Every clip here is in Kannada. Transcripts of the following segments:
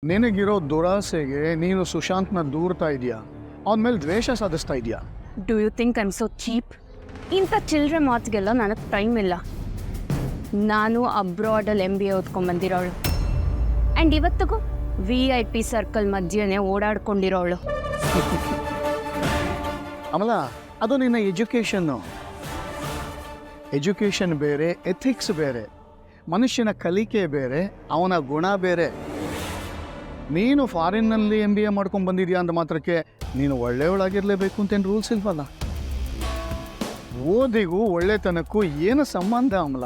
ನಿನಗಿರೋ ದುರಾಸೆಗೆ ನೀನು ಸುಶಾಂತ್ನ ದೂರ್ತಾ ಇದೆಯಾ, ಅವನ ಮೇಲೆ ದ್ವೇಷ ಸಾಧಿಸ್ತಾ ಇದೆಯಾ? Do you think I am so cheap? ಇಂಥ ಚಿಲ್ಲರೆ ಮಾತಿಗೆಲ್ಲ ನನಗೆ ಟೈಮ್ ಇಲ್ಲ. ನಾನು ಅಬ್ರಾಡಲ್ಲಿ MBA ಓದ್ಕೊಂಡ್ಬಂದಿರೋಳು ಆ್ಯಂಡ್ ಇವತ್ತಿಗೂ VIP ಸರ್ಕಲ್ ಮಧ್ಯೆನೇ ಓಡಾಡ್ಕೊಂಡಿರೋಳು. ಅಮಲ, ಅದು ನಿನ್ನ ಎಜುಕೇಷನ್ ಬೇರೆ, ಎಥಿಕ್ಸ್ ಬೇರೆ, ಮನುಷ್ಯನ ಕಲಿಕೆ ಬೇರೆ, ಅವನ ಗುಣ ಬೇರೆ. ನೀನು ಫಾರಿನ್ನಲ್ಲಿ MBA ಮಾಡ್ಕೊಂಡು ಬಂದಿದ್ಯಾ ಅಂದ ಮಾತ್ರಕ್ಕೆ ನೀನು ಒಳ್ಳೆಯವಳಾಗಿರಲೇಬೇಕು ಅಂತೇನು ರೂಲ್ಸ್ ಇಲ್ವಲ್ಲ. ಓದಿಗೂ ಒಳ್ಳೆತನಕ್ಕೂ ಏನು ಸಂಬಂಧ ಅಮಲ?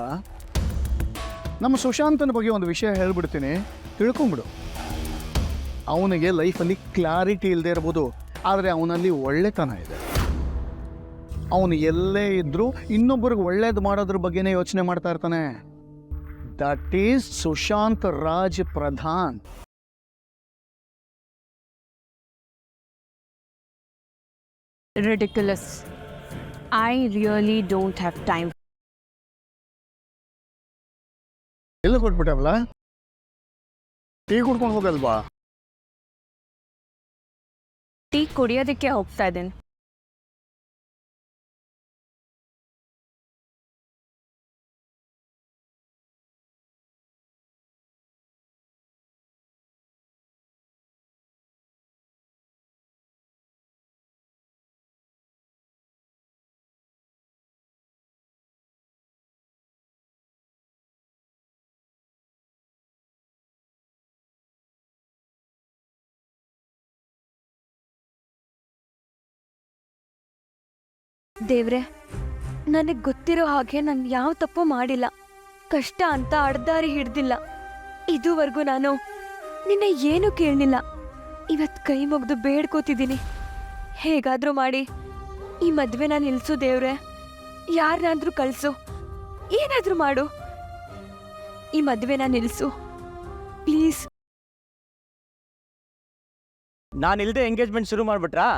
ನಮ್ಮ ಸುಶಾಂತನ ಬಗ್ಗೆ ಒಂದು ವಿಷಯ ಹೇಳ್ಬಿಡ್ತೀನಿ, ತಿಳ್ಕೊಂಬಿಡು. ಅವನಿಗೆ ಲೈಫಲ್ಲಿ ಕ್ಲಾರಿಟಿ ಇಲ್ಲದೆ ಇರ್ಬೋದು, ಆದರೆ ಅವನಲ್ಲಿ ಒಳ್ಳೆತನ ಇದೆ. ಅವನು ಎಲ್ಲೇ ಇದ್ದರೂ ಇನ್ನೊಬ್ಬರಿಗೆ ಒಳ್ಳೇದು ಮಾಡೋದ್ರ ಬಗ್ಗೆನೇ ಯೋಚನೆ ಮಾಡ್ತಾ ಇರ್ತಾನೆ. That is Sushant Raj Pradhan. Ridiculous. I really don't have time. ಎಲ್ಲ ಕೊಟ್ಬಿಟ್ಟವಲ್ಲ, ಟೀ ಕುಡ್ಕೊಂಡು ಹೋಗಲ್ವಾ? ಟೀ ಕುಡಿಯೋದಕ್ಕೆ ಹೋಗ್ತಾ ಇದ್ದೇನೆ. ದೇವ್ರೆ, ನನಗೆ ಗೊತ್ತಿರೋ ಹಾಗೆ ನಾನು ಯಾವ ತಪ್ಪು ಮಾಡಿಲ್ಲ. ಕಷ್ಟ ಅಂತ ಅಡ್ದಾರಿ ಹಿಡ್ದಿಲ್ಲ. ಇದುವರೆಗೂ ನಾನು ನಿನ್ನೆ ಏನೂ ಕೇಳಲಿಲ್ಲ. ಇವತ್ತು ಕೈ ಮುಗ್ದು ಬೇಡ್ಕೋತಿದ್ದೀನಿ, ಹೇಗಾದ್ರೂ ಮಾಡಿ ಈ ಮದ್ವೆನ ನಿಲ್ಸು ದೇವ್ರೆ. ಯಾರನ್ನಾದ್ರೂ ಕಳ್ಸು, ಏನಾದ್ರೂ ಮಾಡು, ಈ ಮದ್ವೆನ ನಿಲ್ಸು ಪ್ಲೀಸ್. ನಾನಿಲ್ದೆ ಎಂಗೇಜ್ಮೆಂಟ್ ಶುರು ಮಾಡ್ಬಿಟ್ರಾ?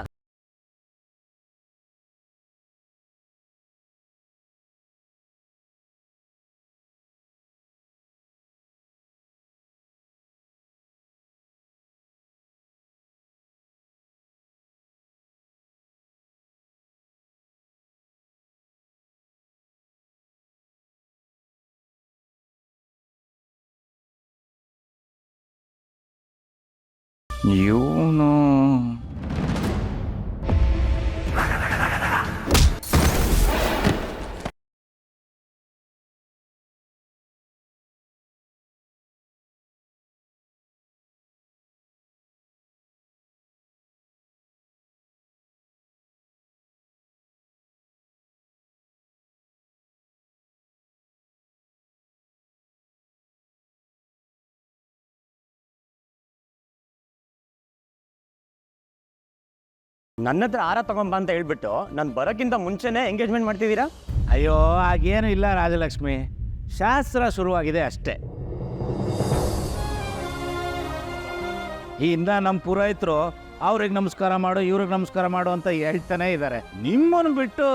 ಇವನು ನನ್ನ ಹತ್ರ ಆರ ತಗೊಂಬ ಅಂತ ಹೇಳ್ಬಿಟ್ಟು ನಾನು ಬರೋಕ್ಕಿಂತ ಮುಂಚೆನೇ ಎಂಗೇಜ್ಮೆಂಟ್ ಮಾಡ್ತಿದ್ದೀರಾ? ಅಯ್ಯೋ, ಹಾಗೇನು ಇಲ್ಲ ರಾಜಲಕ್ಷ್ಮಿ, ಶಾಸ್ತ್ರ ಶುರುವಾಗಿದೆ ಅಷ್ಟೇ. ಇಂದ ನಮ್ಮ ಪುರೋಹಿತರು ಅವ್ರಿಗೆ ನಮಸ್ಕಾರ ಮಾಡು, ಇವ್ರಿಗೆ ನಮಸ್ಕಾರ ಮಾಡು ಅಂತ ಹೇಳ್ತಾನೆ ಇದ್ದಾರೆ. ನಿಮ್ಮನ್ನು ಬಿಟ್ಟು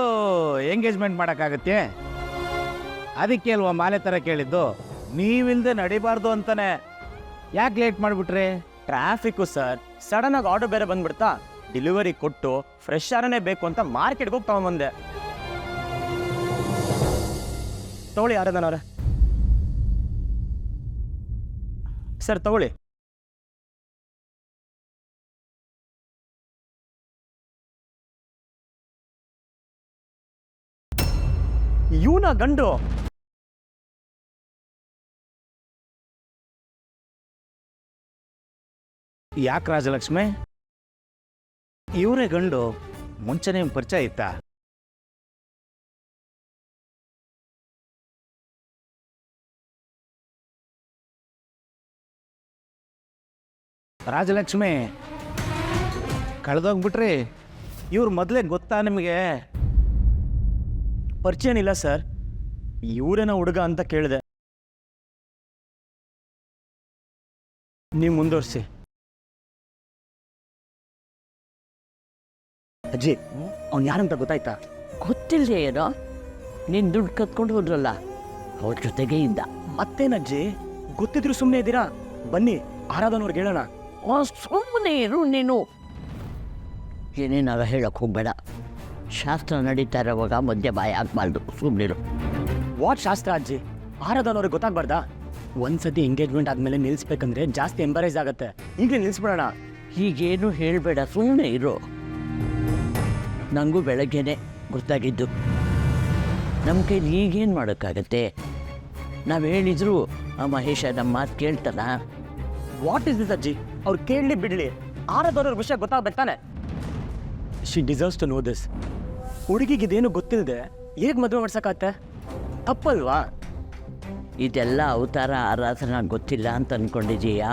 ಎಂಗೇಜ್ಮೆಂಟ್ ಮಾಡೋಕ್ಕಾಗತ್ತೆ? ಅದಕ್ಕೆ ಅಲ್ವಾ ಮಾಲೆ ಥರ ಕೇಳಿದ್ದು, ನೀವಿಲ್ದೆ ನಡಿಬಾರ್ದು ಅಂತಾನೆ. ಯಾಕೆ ಲೇಟ್ ಮಾಡಿಬಿಟ್ರಿ? ಟ್ರಾಫಿಕ್ಕು ಸರ್, ಸಡನ್ ಆಗಿ ಆರ್ಡರ್ ಬೇರೆ ಬಂದ್ಬಿಡ್ತಾ, ಡೆಲಿವರಿ ಕೊಟ್ಟು ಫ್ರೆಶ್ ಆರನೇ ಬೇಕು ಅಂತ ಮಾರ್ಕೆಟ್ಗೆ ಹೋಗಿ ತಗೊಂಬಂದೆ. ತಗೊಳ್ಳಿ ಆರಾಧನವ್ರೆ. ಸರ್ ತಗೊಳ್ಳಿ. ಇವನ ಗಂಡು? ಯಾಕೆ ರಾಜಲಕ್ಷ್ಮಿ, ಇವರೇ ಗಂಡು? ಮುಂಚೆನೇ ಪರಿಚಯ ಇತ್ತಾ? ರಾಜಲಕ್ಷ್ಮಿ, ಕಳೆದೋಗ್ಬಿಟ್ರಿ. ಇವ್ರು ಮೊದಲೇ ಗೊತ್ತಾ ನಿಮಗೆ? ಪರಿಚಯ ಏನಿಲ್ಲ ಸರ್, ಇವರೇನ ಹುಡುಗ ಅಂತ ಕೇಳಿದೆ. ನೀವು ಮುಂದುವರಿಸಿ. ಅಜ್ಜಿ, ಅವ್ನು ಯಾರಂತ ಗೊತ್ತಾಯ್ತಾ? ಗೊತ್ತಿಲ್ಲದೆ ಏನೋ, ನೀನು ದುಡ್ಡು ಕತ್ಕೊಂಡು ಹೋದ್ರಲ್ಲ ಅವ್ರ ಜೊತೆಗೆ ಇದ್ದ. ಮತ್ತೇನಜ್ಜಿ, ಗೊತ್ತಿದ್ರು ಸುಮ್ಮನೆ ಇದ್ದೀರಾ? ಬನ್ನಿ ಆರಾಧನವ್ರಿಗೆ ಹೇಳೋಣ. ಸುಮ್ಮನೆ ಇರು ನೀನು. ಏನೇನಾಗ ಹೇಳಕ್ಕೆ ಹೋಗ್ಬೇಡ. ಶಾಸ್ತ್ರ ನಡೀತಾ ಇರೋವಾಗ ಮಧ್ಯೆ ಬಾಯಿ ಆಗಬಾರ್ದು. ಸುಮ್ಮನಿರು. ವಾಟ್ ಶಾಸ್ತ್ರ ಅಜ್ಜಿ? ಆರಾಧನ್ ಅವ್ರಿಗೆ ಗೊತ್ತಾಗ್ಬಾರ್ದಾ? ಒಂದ್ಸತಿ ಎಂಗೇಜ್ಮೆಂಟ್ ಆದ್ಮೇಲೆ ನಿಲ್ಸ್ಬೇಕಂದ್ರೆ ಜಾಸ್ತಿ ಎಂಬರೇಜ್ ಆಗುತ್ತೆ. ಈಗಲೇ ನಿಲ್ಸ್ಬಿಡೋಣ. ಹೀಗೇನು ಹೇಳಬೇಡ, ಸುಮ್ಮನೆ ಇರು. ನನಗೂ ಬೆಳಗ್ಗೆನೆ ಗೊತ್ತಾಗಿದ್ದು. ನಮ್ಮ ಕೈಲಿ ಈಗೇನು ಮಾಡೋಕ್ಕಾಗತ್ತೆ? ನಾವು ಹೇಳಿದ್ರು ಆ ಮಹೇಶ ನಮ್ಮ ಮಾತು ಕೇಳ್ತಾನ? ವಾಟ್ ಇಸ್ ದಿಸ್ ಅಜ್ಜಿ? ಅವ್ರು ಕೇಳಲಿ ಬಿಡಲಿ, ಆರಾಧವ್ರ ವಿಷಯ ಗೊತ್ತಾಗ್ಬೇಕು ತಾನೆ. She deserves to know this. ಹುಡುಗಿಗೆ ಇದೇನು ಗೊತ್ತಿಲ್ಲದೆ ಹೇಗೆ ಮದುವೆ ಮಾಡ್ಸಕ್ಕಾಗತ್ತೆ? ತಪ್ಪಲ್ವಾ? ಇದೆಲ್ಲ ಅವತಾರ ಆರಾಧನಾ ಗೊತ್ತಿಲ್ಲ ಅಂತ ಅಂದ್ಕೊಂಡಿದ್ದೀಯಾ?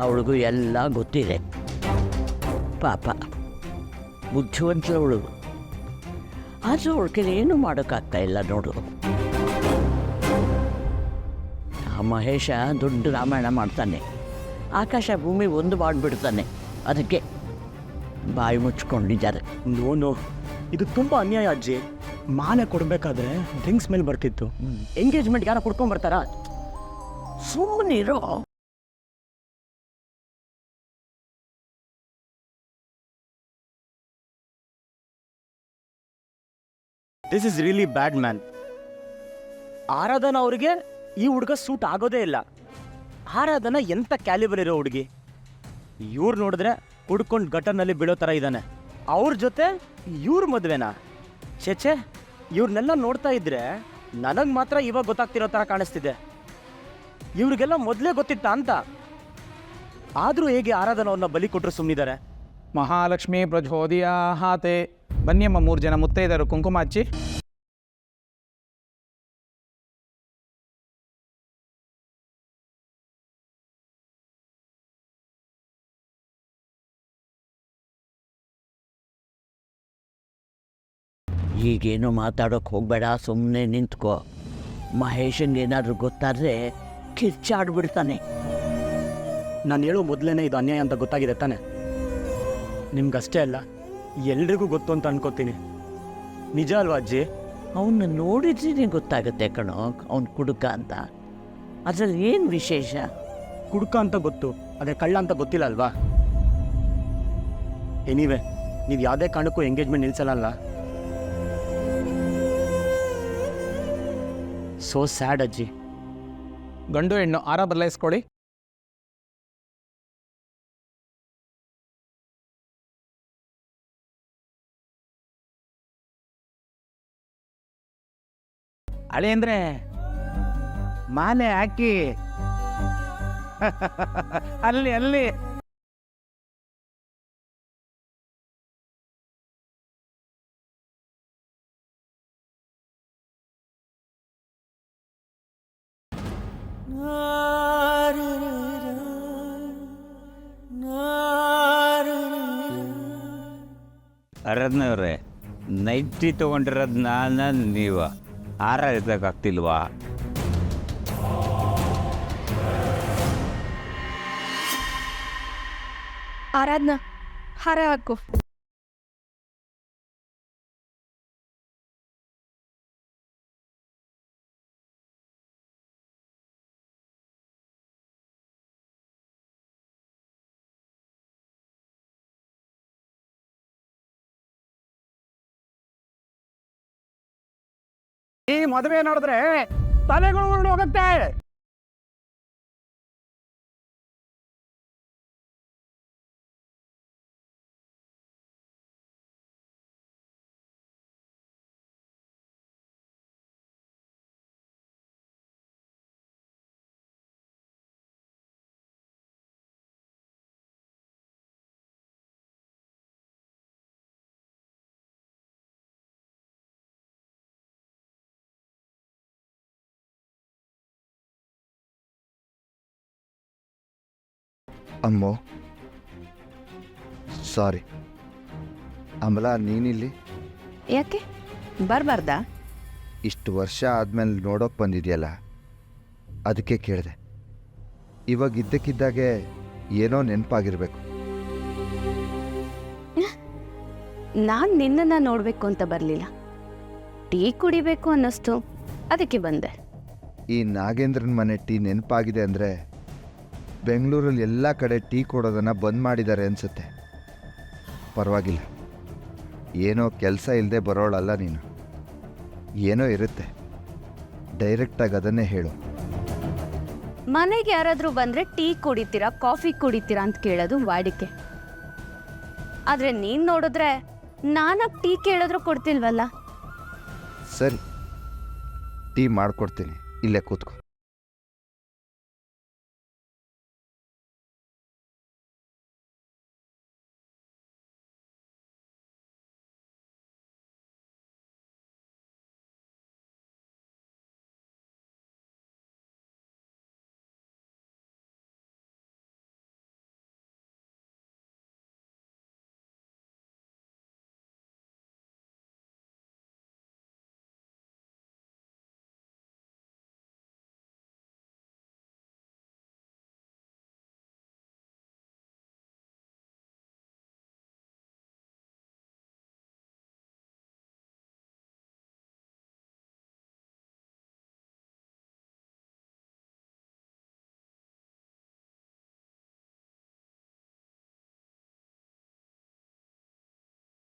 ಅವಳಿಗೂ ಎಲ್ಲ ಗೊತ್ತಿದೆ. ಪಾಪ ಬುದ್ಧಿವಂತಳವಳು. ಆದರೂ ಅವಳ ಕೈಲಿ ಏನೂ ಮಾಡೋಕ್ಕಾಗ್ತಾ ಇಲ್ಲ ನೋಡು. ಆ ಮಹೇಶ ದೊಡ್ಡ ರಾಮಾಯಣ ಮಾಡ್ತಾನೆ, ಆಕಾಶ ಭೂಮಿ ಒಂದು ಮಾಡಿಬಿಡ್ತಾನೆ. ಅದಕ್ಕೆ ಬಾಯಿ ಮುಚ್ಕೊಂಡಿದ್ದಾರೆ. ನೋ, ಇದು ತುಂಬಾ ಅನ್ಯಾಯ ಅಜ್ಜಿ. ಮಾಲೆ ಕೊಡ್ಬೇಕಾದ್ರೆ ಡ್ರಿಂಕ್ಸ್ ಮೇಲೆ ಬರ್ತಿತ್ತು, ಎಂಗೇಜ್ಮೆಂಟ್ ಯಾರ ಕುಡ್ಕೊಂಡ್ ಬರ್ತಾರಾ? ಸುಮ್ಮನಿರೋ. This is really bad man. Aradhana ಅವರಿಗೆ ಈ ಹುಡುಗ ಸೂಟ್ ಆಗೋದೇ ಇಲ್ಲ. ಆರಾಧನಾ ಎಂಥ ಕ್ಯಾಲಿಬರ್ ಇರೋ ಹುಡುಗಿ. ಇವ್ರು ನೋಡಿದ್ರೆ ಹುಡ್ಕೊಂಡು ಗಟರ್ನಲ್ಲಿ ಬೀಳೋ ಥರ ಇದ್ದಾನೆ. ಅವ್ರ ಜೊತೆ ಇವ್ರ ಮದುವೆನಾ? ಛೇ, ಇವ್ರನ್ನೆಲ್ಲ ನೋಡ್ತಾ ಇದ್ರೆ ನನಗೆ ಮಾತ್ರ ಇವಾಗ ಗೊತ್ತಾಗ್ತಿರೋ ಥರ ಕಾಣಿಸ್ತಿದೆ. ಇವ್ರಿಗೆಲ್ಲ ಮೊದಲೇ ಗೊತ್ತಿತ್ತಾ ಅಂತ? ಆದರೂ ಹೇಗೆ ಆರಾಧನಾ ಅವ್ರನ್ನ ಬಲಿ ಕೊಟ್ಟರು ಸುಮ್ಮನಿದ್ದಾರೆ? ಮಹಾಲಕ್ಷ್ಮೀ ಪ್ರಚೋದಯಾಹಾತೆ. ಬನ್ನಿಯಮ್ಮ, 3 ಜನ ಮುತ್ತೈದರು ಕುಂಕುಮ ಹಚ್ಚಿ. ಈಗೇನು ಮಾತಾಡೋಕೆ ಹೋಗಬೇಡ, ಸುಮ್ಮನೆ ನಿಂತ್ಕೋ. ಮಹೇಶನ್ಗೆ ಏನಾದರೂ ಗೊತ್ತಾದರೆ ಕಿರ್ಚಾಡ್ಬಿಡ್ತಾನೆ. ನಾನು ಹೇಳೋ ಮೊದಲೇ ಇದು ಅನ್ಯಾಯ ಅಂತ ಗೊತ್ತಾಗಿದೆ ತಾನೆ? ನಿಮ್ಗಷ್ಟೇ ಅಲ್ಲ, ಎಲ್ರಿಗೂ ಗೊತ್ತು ಅಂತ ಅನ್ಕೋತೀನಿ. ನಿಜ ಅಲ್ವಾ ಅಜ್ಜಿ? ಅವನ್ನ ನೋಡಿದ್ರೆ ಗೊತ್ತಾಗುತ್ತೆ ಕಣೋ, ಅವನು ಕುಡುಕ ಅಂತ. ಅದರಲ್ಲಿ ಏನು ವಿಶೇಷ? ಕುಡ್ಕ ಅಂತ ಗೊತ್ತು, ಅದೇ ಕಳ್ಳ ಅಂತ ಗೊತ್ತಿಲ್ಲ ಅಲ್ವಾ? ಎನಿವೆ, ನೀವು ಯಾವುದೇ ಕಾರಣಕ್ಕೂ ಎಂಗೇಜ್ಮೆಂಟ್ ನಿಲ್ಸಲ್ಲ. ಸೋ ಸ್ಯಾಡ್ ಅಜ್ಜಿ. ಗಂಡು ಹೆಣ್ಣು ಆರ ಬದಲಾಯಿಸ್ಕೊಳ್ಳಿ. ಹಳೆ ಅಂದರೆ ಮಾಲೆ ಹಾಕಿ ಅಲ್ಲಿ ಆರಾಧನವ್ರೆ, ನೈಟಿ ತೊಗೊಂಡಿರೋದು ನಾನು, ನೀವು ಹಾರ ಇರ್ಬೇಕಾಗ್ತಿಲ್ವಾ? ಆರಾಧನಾ, ಹಾರ ಹಾಕು. ಈ ಮದುವೆ ನೋಡಿದ್ರೆ ತಲೆಗಳು ಉರುಳು ಹೋಗುತ್ತೆ. ಅಮ್ಮೋ, ಸಾರಿ. ಅಮಲಾ, ನೀನಿಲ್ಲಿ? ಯಾಕೆ ಬರಬಾರ್ದಾ? ಇಷ್ಟು ವರ್ಷ ಆದಮೇಲೆ ನೋಡೋಕೆ ಬಂದಿದೆಯಲ್ಲ, ಅದಕ್ಕೆ ಕೇಳಿದೆ. ಇವಾಗ ಇದ್ದಕ್ಕಿದ್ದಾಗೆ ಏನೋ ನೆನಪಾಗಿರ್ಬೇಕು. ನಾನು ನಿನ್ನನ್ನು ನೋಡಬೇಕು ಅಂತ ಬರಲಿಲ್ಲ, ಟೀ ಕುಡಿಬೇಕು ಅನ್ನಿಸ್ತು, ಅದಕ್ಕೆ ಬಂದೆ. ಈ ನಾಗೇಂದ್ರನ ಮನೆ ಟೀ ನೆನಪಾಗಿದೆ ಅಂದರೆ ಬೆಂಗಳೂರಲ್ಲಿ ಎಲ್ಲ ಕಡೆ ಟೀ ಕೊಡೋದನ್ನು ಬಂದ್ ಮಾಡಿದ್ದಾರೆ ಅನಿಸುತ್ತೆ. ಪರವಾಗಿಲ್ಲ, ಏನೋ ಕೆಲಸ ಇಲ್ಲದೆ ಬರೋಳಲ್ಲ ನೀನು. ಏನೋ ಇರುತ್ತೆ, ಡೈರೆಕ್ಟಾಗಿ ಅದನ್ನೇ ಹೇಳು. ಮನೆಗೆ ಯಾರಾದರೂ ಬಂದರೆ ಟೀ ಕುಡಿತೀರಾ ಕಾಫಿ ಕುಡಿತೀರಾ ಅಂತ ಕೇಳೋದು ವಾಡಿಕೆ. ಆದರೆ ನೀನು ನೋಡಿದ್ರೆ ನಾನಾಗ ಟೀ ಕೇಳಿದ್ರು ಕೊಡ್ತಿಲ್ವಲ್ಲ. ಸರಿ, ಟೀ ಮಾಡಿಕೊಡ್ತೀನಿ, ಇಲ್ಲೇ ಕೂತ್ಕೊ.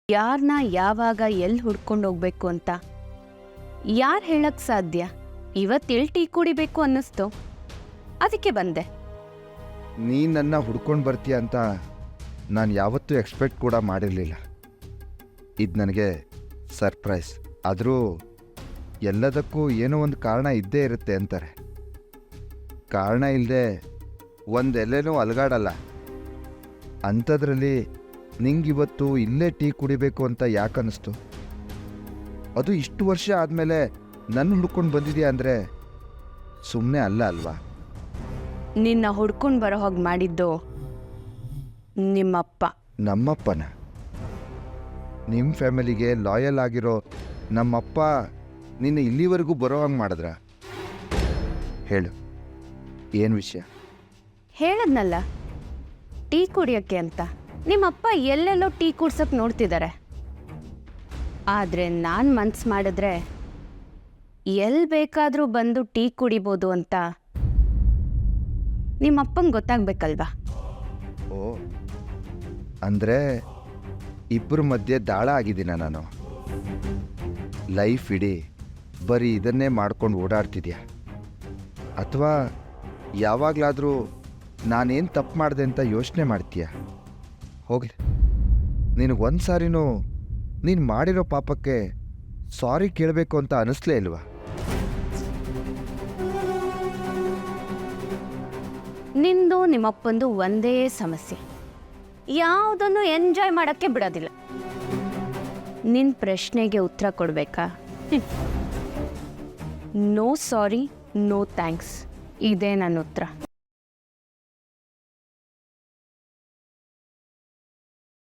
ಯಾರನ್ನ ಯಾವಾಗ ಎಲ್ಲಿ ಹುಡ್ಕೊಂಡು ಹೋಗ್ಬೇಕು ಅಂತ ಯಾರು ಹೇಳಕ್ ಸಾಧ್ಯ? ಇವತ್ತು ಟೀ ಕುಡಿಬೇಕು ಅನ್ನಿಸ್ತು, ಅದಕ್ಕೆ ಬಂದೆ. ನೀ ನನ್ನ ಹುಡ್ಕೊಂಡು ಬರ್ತೀಯ ಅಂತ ನಾನು ಯಾವತ್ತೂ ಎಕ್ಸ್ಪೆಕ್ಟ್ ಕೂಡ ಮಾಡಿರಲಿಲ್ಲ. ಇದು ನನಗೆ ಸರ್ಪ್ರೈಸ್. ಆದರೂ ಎಲ್ಲದಕ್ಕೂ ಏನೋ ಒಂದು ಕಾರಣ ಇದ್ದೇ ಇರುತ್ತೆ ಅಂತಾರೆ. ಕಾರಣ ಇಲ್ಲದೆ ಒಂದೆಲ್ಲೇನೂ ಅಲಗಾಡಲ್ಲ. ಅಂಥದ್ರಲ್ಲಿ ನಿಂಗಿವತ್ತು ಇಲ್ಲೇ ಟೀ ಕುಡಿಬೇಕು ಅಂತ ಯಾಕೆ ಅನ್ನಿಸ್ತು? ಅದು ಇಷ್ಟು ವರ್ಷ ಆದಮೇಲೆ ನನ್ನ ಹುಡ್ಕೊಂಡು ಬಂದಿದೆಯಾ ಅಂದರೆ ಸುಮ್ಮನೆ ಅಲ್ಲ ಅಲ್ವಾ? ನಿನ್ನ ಹುಡ್ಕೊಂಡು ಬರೋ ಹಾಗೆ ಮಾಡಿದ್ದು ನಿಮ್ಮಪ್ಪ. ನಮ್ಮಪ್ಪನ? ನಿಮ್ಮ ಫ್ಯಾಮಿಲಿಗೆ ಲಾಯಲ್ ಆಗಿರೋ ನಮ್ಮಪ್ಪ ನಿನ್ನ ಇಲ್ಲಿವರೆಗೂ ಬರೋ ಹಂಗೆ ಮಾಡಿದ್ರ? ಹೇಳು, ಏನು ವಿಷಯ? ಹೇಳದ್ನಲ್ಲ, ಟೀ ಕುಡಿಯೋಕ್ಕೆ ಅಂತ. ನಿಮ್ಮಪ್ಪ ಎಲ್ಲೆಲ್ಲೋ ಟೀ ಕುಡ್ಸೋಕೆ ನೋಡ್ತಿದ್ದಾರೆ. ಆದರೆ ನಾನು ಮನ್ಸು ಮಾಡಿದ್ರೆ ಎಲ್ಲಿ ಬೇಕಾದರೂ ಬಂದು ಟೀ ಕುಡಿಬೋದು ಅಂತ ನಿಮ್ಮಪ್ಪಂಗೆ ಗೊತ್ತಾಗಬೇಕಲ್ವಾ? ಓ, ಅಂದರೆ ಇಬ್ಬರ ಮಧ್ಯೆ ದಾಳ ಆಗಿದ್ದೀನ ನಾನು? ಲೈಫ್ ಇಡೀ ಬರೀ ಇದನ್ನೇ ಮಾಡ್ಕೊಂಡು ಓಡಾಡ್ತಿದ್ಯಾ? ಅಥವಾ ಯಾವಾಗಲಾದರೂ ನಾನೇನು ತಪ್ಪು ಮಾಡಿದೆ ಅಂತ ಯೋಚನೆ ಮಾಡ್ತೀಯ? ಹೋಗಲಿ, ನಿನಗೊಂದು ಸಾರಿನೂ ನೀನು ಮಾಡಿರೋ ಪಾಪಕ್ಕೆ ಸಾರಿ ಕೇಳಬೇಕು ಅಂತ ಅನ್ನಿಸ್ಲೇ ಇಲ್ವಾ? ನಿಂದು ನಿಮ್ಮಪ್ಪಂದು ಒಂದೇ ಸಮಸ್ಯೆ, ಯಾವುದನ್ನು ಎಂಜಾಯ್ ಮಾಡೋಕ್ಕೆ ಬಿಡೋದಿಲ್ಲ. ನಿನ್ನ ಪ್ರಶ್ನೆಗೆ ಉತ್ತರ ಕೊಡಬೇಕಾ? ನೋ ಸಾರಿ, ನೋ ಥ್ಯಾಂಕ್ಸ್, ಇದೇ ನನ್ನ ಉತ್ತರ.